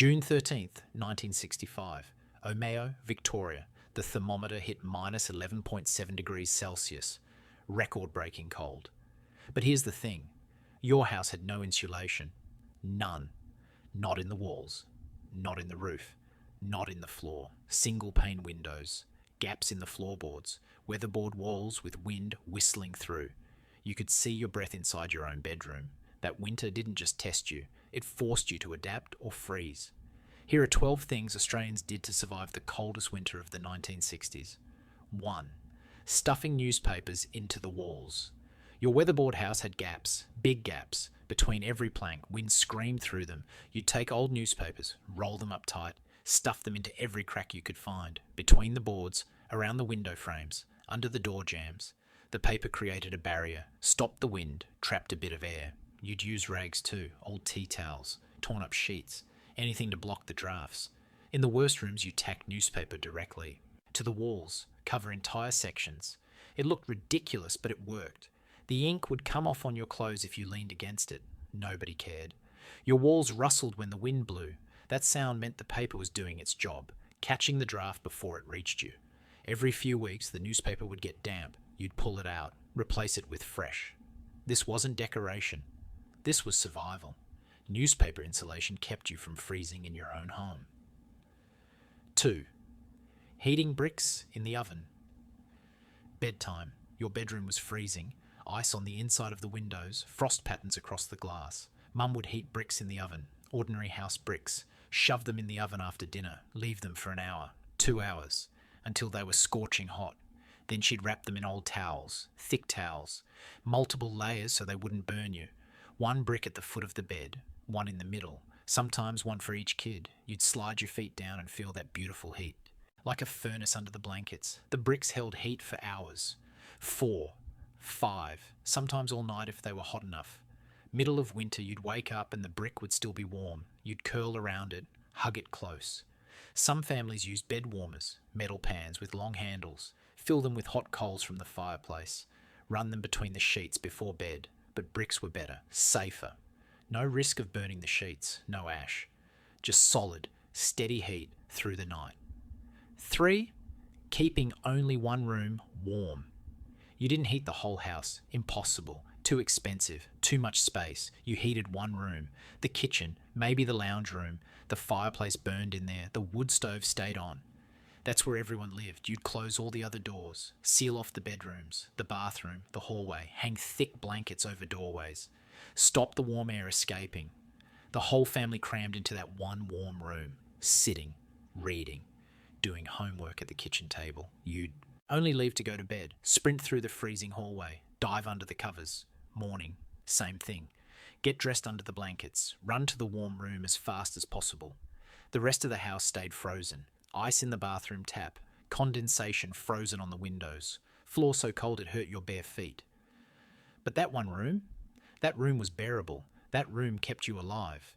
June 13th, 1965. Omeo, Victoria. The thermometer hit minus 11.7 degrees Celsius. Record-breaking cold. But here's the thing. Your house had no insulation. None. Not in the walls. Not in the roof. Not in the floor. Single-pane windows. Gaps in the floorboards. Weatherboard walls with wind whistling through. You could see your breath inside your own bedroom. That winter didn't just test you, it forced you to adapt or freeze. Here are 12 things Australians did to survive the coldest winter of the 1960s. 1. Stuffing newspapers into the walls. Your weatherboard house had gaps, big gaps, between every plank. Wind screamed through them. You'd take old newspapers, roll them up tight, stuff them into every crack you could find, between the boards, around the window frames, under the door jambs. The paper created a barrier, stopped the wind, trapped a bit of air. You'd use rags too, old tea towels, torn up sheets, anything to block the drafts. In the worst rooms you tacked newspaper directly to the walls, cover entire sections. It looked ridiculous, but it worked. The ink would come off on your clothes if you leaned against it. Nobody cared. Your walls rustled when the wind blew. That sound meant the paper was doing its job, catching the draft before it reached you. Every few weeks the newspaper would get damp. You'd pull it out, replace it with fresh. This wasn't decoration. This was survival. Newspaper insulation kept you from freezing in your own home. 2. Heating bricks in the oven. Bedtime. Your bedroom was freezing. Ice on the inside of the windows, frost patterns across the glass. Mum would heat bricks in the oven, ordinary house bricks, shove them in the oven after dinner, leave them for an hour, 2 hours, until they were scorching hot. Then she'd wrap them in old towels, thick towels, multiple layers so they wouldn't burn you. One brick at the foot of the bed, one in the middle, sometimes one for each kid. You'd slide your feet down and feel that beautiful heat. Like a furnace under the blankets. The bricks held heat for hours. 4, 5, sometimes all night if they were hot enough. Middle of winter, you'd wake up and the brick would still be warm. You'd curl around it, hug it close. Some families used bed warmers, metal pans with long handles. Fill them with hot coals from the fireplace. Run them between the sheets before bed. But bricks were better, safer. No risk of burning the sheets, no ash. Just solid, steady heat through the night. 3. Keeping only one room warm. You didn't heat the whole house. Impossible. Too expensive. Too much space. You heated one room. The kitchen, maybe the lounge room. The fireplace burned in there. The wood stove stayed on. That's where everyone lived. You'd close all the other doors, seal off the bedrooms, the bathroom, the hallway, hang thick blankets over doorways, stop the warm air escaping. The whole family crammed into that one warm room, sitting, reading, doing homework at the kitchen table. You'd only leave to go to bed, sprint through the freezing hallway, dive under the covers. Morning, same thing. Get dressed under the blankets, run to the warm room as fast as possible. The rest of the house stayed frozen. Ice in the bathroom tap, condensation frozen on the windows, floor so cold it hurt your bare feet. But that room was bearable. That room kept you alive.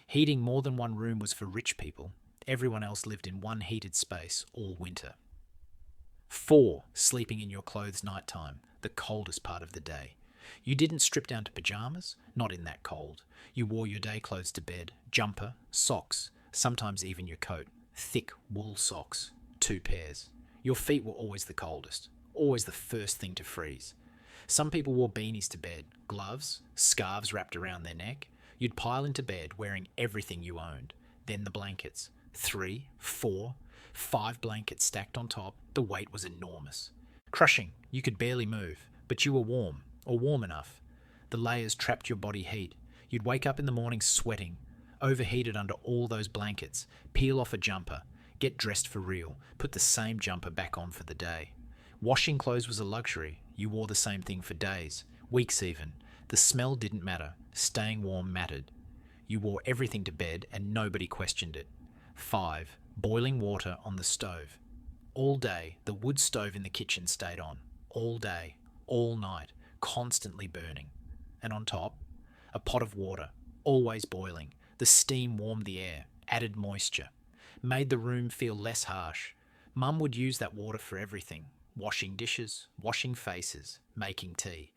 Heating more than one room was for rich people. Everyone else lived in one heated space all winter. 4. Sleeping in your clothes nighttime, the coldest part of the day. You didn't strip down to pyjamas, not in that cold. You wore your day clothes to bed, jumper, socks, sometimes even your coat. Thick wool socks, 2 pairs. Your feet were always the coldest, always the first thing to freeze. Some people wore beanies to bed, gloves, scarves wrapped around their neck. You'd pile into bed wearing everything you owned. Then the blankets, 3, 4, 5 blankets stacked on top. The weight was enormous. Crushing, you could barely move, but you were warm, or warm enough. The layers trapped your body heat. You'd wake up in the morning sweating, overheated under all those blankets, peel off a jumper, get dressed for real, put the same jumper back on for the day. Washing clothes was a luxury. You wore the same thing for days, weeks even. The smell didn't matter. Staying warm mattered. You wore everything to bed and nobody questioned it. 5. Boiling water on the stove. All day, the wood stove in the kitchen stayed on. All day, all night, constantly burning. And on top, a pot of water, always boiling. The steam warmed the air, added moisture, made the room feel less harsh. Mum would use that water for everything. Washing dishes, washing faces, making tea.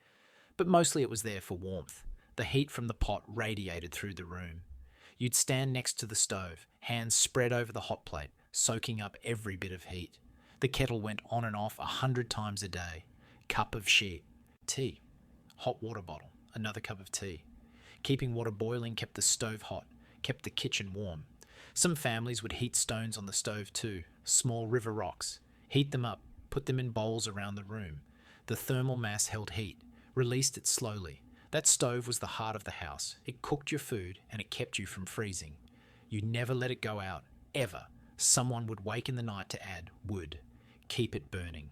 But mostly it was there for warmth. The heat from the pot radiated through the room. You'd stand next to the stove, hands spread over the hot plate, soaking up every bit of heat. The kettle went on and off 100 times a day. Cup of tea. Hot water bottle, another cup of tea. Keeping water boiling kept the stove hot, kept the kitchen warm. Some families would heat stones on the stove too, small river rocks. Heat them up, put them in bowls around the room. The thermal mass held heat, released it slowly. That stove was the heart of the house. It cooked your food and it kept you from freezing. You never let it go out, ever. Someone would wake in the night to add wood. Keep it burning.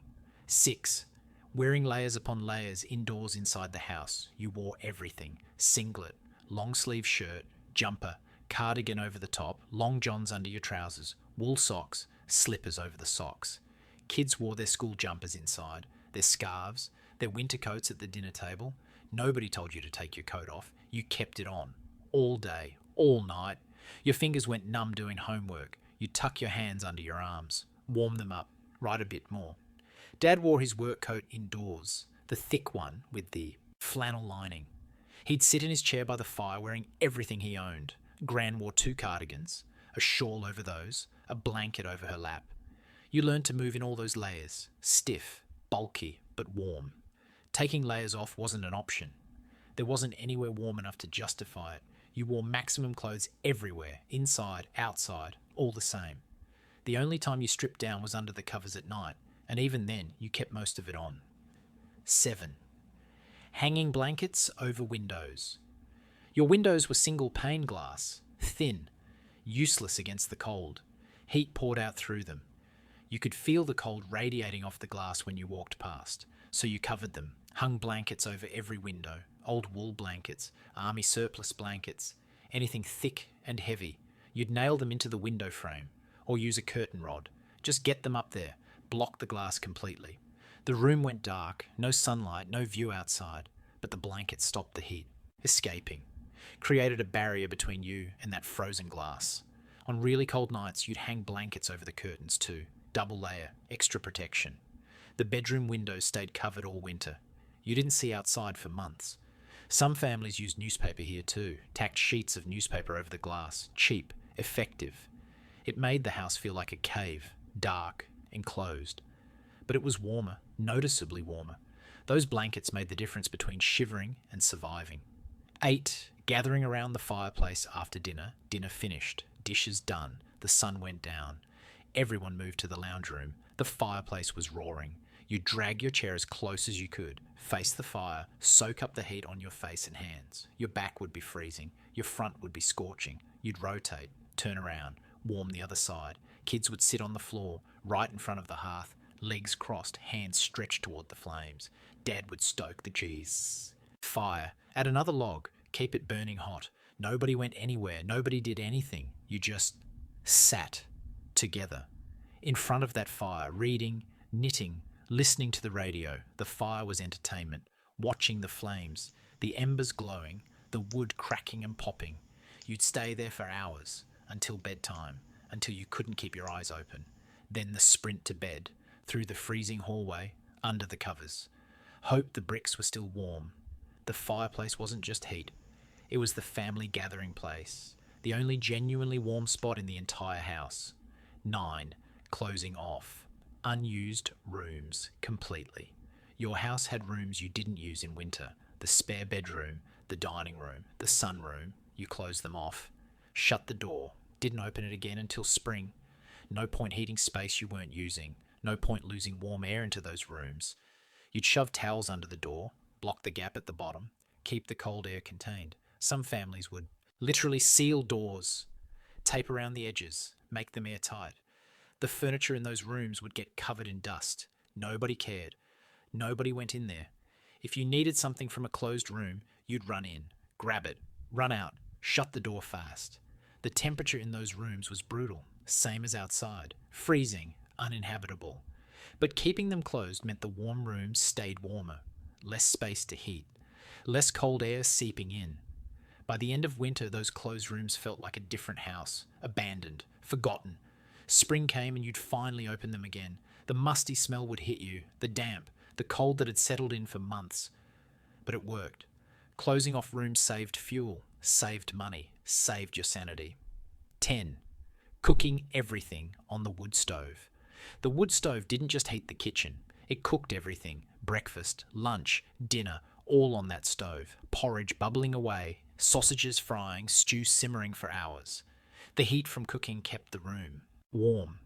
6. Wearing layers upon layers indoors inside the house. You wore everything. Singlet, long sleeve shirt, jumper, cardigan over the top, long johns under your trousers, wool socks, slippers over the socks. Kids wore their school jumpers inside, their scarves, their winter coats at the dinner table. Nobody told you to take your coat off. You kept it on. All day, all night. Your fingers went numb doing homework. You tuck your hands under your arms, warm them up, write a bit more. Dad wore his work coat indoors, the thick one with the flannel lining. He'd sit in his chair by the fire wearing everything he owned. Gran wore 2 cardigans, a shawl over those, a blanket over her lap. You learned to move in all those layers, stiff, bulky, but warm. Taking layers off wasn't an option. There wasn't anywhere warm enough to justify it. You wore maximum clothes everywhere, inside, outside, all the same. The only time you stripped down was under the covers at night, and even then you kept most of it on. 7. Hanging blankets over windows. Your windows were single pane glass, thin, useless against the cold. Heat poured out through them. You could feel the cold radiating off the glass when you walked past, so you covered them, hung blankets over every window, old wool blankets, army surplus blankets, anything thick and heavy. You'd nail them into the window frame, or use a curtain rod. Just get them up there, block the glass completely. The room went dark, no sunlight, no view outside, but the blanket stopped the heat, escaping, created a barrier between you and that frozen glass. On really cold nights, you'd hang blankets over the curtains too, double layer, extra protection. The bedroom windows stayed covered all winter. You didn't see outside for months. Some families used newspaper here too, tacked sheets of newspaper over the glass, cheap, effective. It made the house feel like a cave, dark, enclosed. But it was warmer, noticeably warmer. Those blankets made the difference between shivering and surviving. 8. Gathering around the fireplace after dinner, dinner finished, dishes done, the sun went down. Everyone moved to the lounge room. The fireplace was roaring. You'd drag your chair as close as you could, face the fire, soak up the heat on your face and hands. Your back would be freezing. Your front would be scorching. You'd rotate, turn around, warm the other side. Kids would sit on the floor, right in front of the hearth, legs crossed, hands stretched toward the flames. Dad would stoke the cheese. Fire. Add another log. Keep it burning hot. Nobody went anywhere. Nobody did anything. You just sat together in front of that fire, reading, knitting, listening to the radio. The fire was entertainment. Watching the flames, the embers glowing, the wood cracking and popping. You'd stay there for hours, until bedtime, until you couldn't keep your eyes open. Then the sprint to bed, through the freezing hallway, under the covers. Hope the bricks were still warm. The fireplace wasn't just heat. It was the family gathering place, the only genuinely warm spot in the entire house. 9. Closing off. Unused rooms completely. Your house had rooms you didn't use in winter. The spare bedroom, the dining room, the sunroom. You closed them off. Shut the door. Didn't open it again until spring. No point heating space you weren't using. No point losing warm air into those rooms. You'd shove towels under the door, block the gap at the bottom, keep the cold air contained. Some families would literally seal doors, tape around the edges, make them airtight. The furniture in those rooms would get covered in dust. Nobody cared. Nobody went in there. If you needed something from a closed room, you'd run in, grab it, run out, shut the door fast. The temperature in those rooms was brutal, same as outside, freezing, uninhabitable. But keeping them closed meant the warm rooms stayed warmer, less space to heat, less cold air seeping in. By the end of winter, those closed rooms felt like a different house, abandoned, forgotten. Spring came and you'd finally open them again. The musty smell would hit you, the damp, the cold that had settled in for months. But it worked. Closing off rooms saved fuel. saved money, saved your sanity. 10. Cooking everything on the wood stove. The wood stove didn't just heat the kitchen, it cooked everything. Breakfast, lunch, dinner, all on that stove. Porridge bubbling away, sausages frying, stew simmering for hours. The heat from cooking kept the room warm.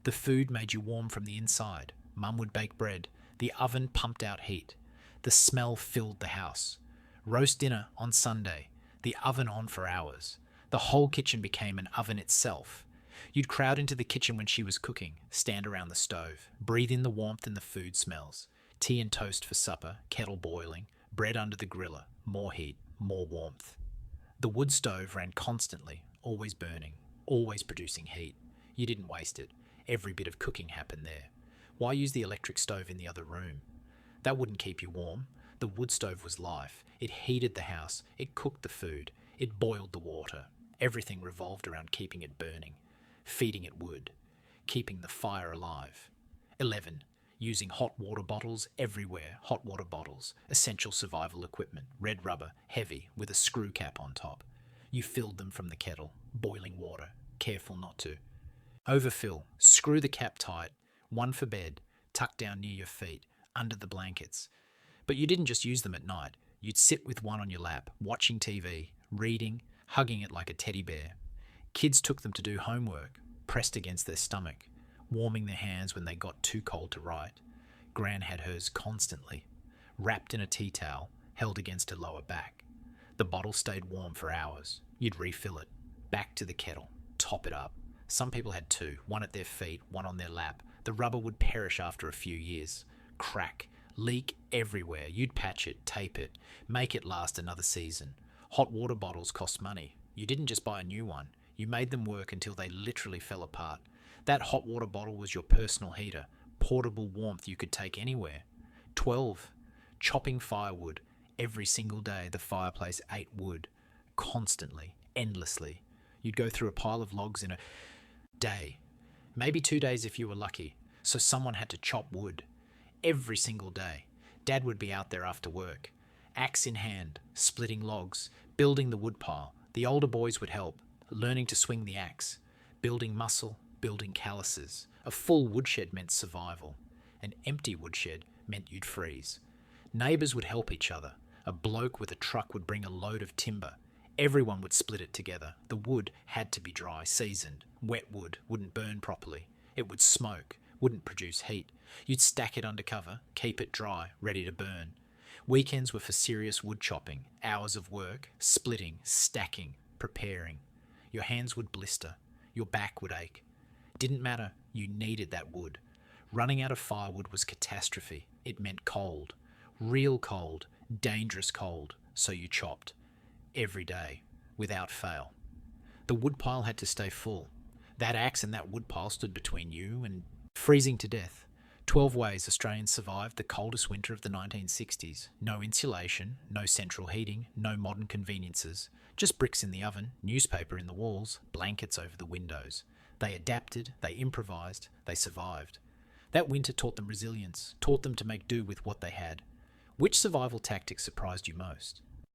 The food made you warm from the inside. Mum would bake bread. The oven pumped out heat. The smell filled the house. Roast dinner on Sunday. The oven on for hours. The whole kitchen became an oven itself. You'd crowd into the kitchen when she was cooking, stand around the stove, breathe in the warmth and the food smells. Tea and toast for supper, kettle boiling, bread under the griller, more heat, more warmth. The wood stove ran constantly, always burning, always producing heat. You didn't waste it. Every bit of cooking happened there. Why use the electric stove in the other room? That wouldn't keep you warm. The wood stove was life. It heated the house. It cooked the food. It boiled the water. Everything revolved around keeping it burning, feeding it wood, keeping the fire alive. 11. Using hot water bottles everywhere. Hot water bottles, essential survival equipment, red rubber, heavy, with a screw cap on top. You filled them from the kettle, boiling water, careful not to. Overfill, screw the cap tight, one for bed, tucked down near your feet, under the blankets. But you didn't just use them at night. You'd sit with one on your lap, watching TV, reading, hugging it like a teddy bear. Kids took them to do homework, pressed against their stomach, warming their hands when they got too cold to write. Gran had hers constantly, wrapped in a tea towel, held against her lower back. The bottle stayed warm for hours. You'd refill it, back to the kettle, top it up. Some people had two, one at their feet, one on their lap. The rubber would perish after a few years. Crack, leak everywhere. You'd patch it, tape it, make it last another season. Hot water bottles cost money. You didn't just buy a new one. You made them work until they literally fell apart. That hot water bottle was your personal heater, portable warmth you could take anywhere. 12. Chopping firewood. Every single day the fireplace ate wood. Constantly, endlessly. You'd go through a pile of logs in a day. Maybe 2 days if you were lucky. So someone had to chop wood. Every single day. Dad would be out there after work, axe in hand, splitting logs, building the woodpile. The older boys would help, learning to swing the axe, building muscle, building calluses. A full woodshed meant survival. An empty woodshed meant you'd freeze. Neighbours would help each other. A bloke with a truck would bring a load of timber. Everyone would split it together. The wood had to be dry, seasoned. Wet wood wouldn't burn properly. It would smoke, wouldn't produce heat. You'd stack it under cover, keep it dry, ready to burn. Weekends were for serious wood chopping, hours of work, splitting, stacking, preparing. Your hands would blister, your back would ache. Didn't matter, you needed that wood. Running out of firewood was catastrophe. It meant cold. Real cold, dangerous cold, so you chopped. Every day, without fail. The woodpile had to stay full. That axe and that woodpile stood between you and freezing to death. 12 ways Australians survived the coldest winter of the 1960s. No insulation, no central heating, no modern conveniences. Just bricks in the oven, newspaper in the walls, blankets over the windows. They adapted, they improvised, they survived. That winter taught them resilience, taught them to make do with what they had. Which survival tactic surprised you most?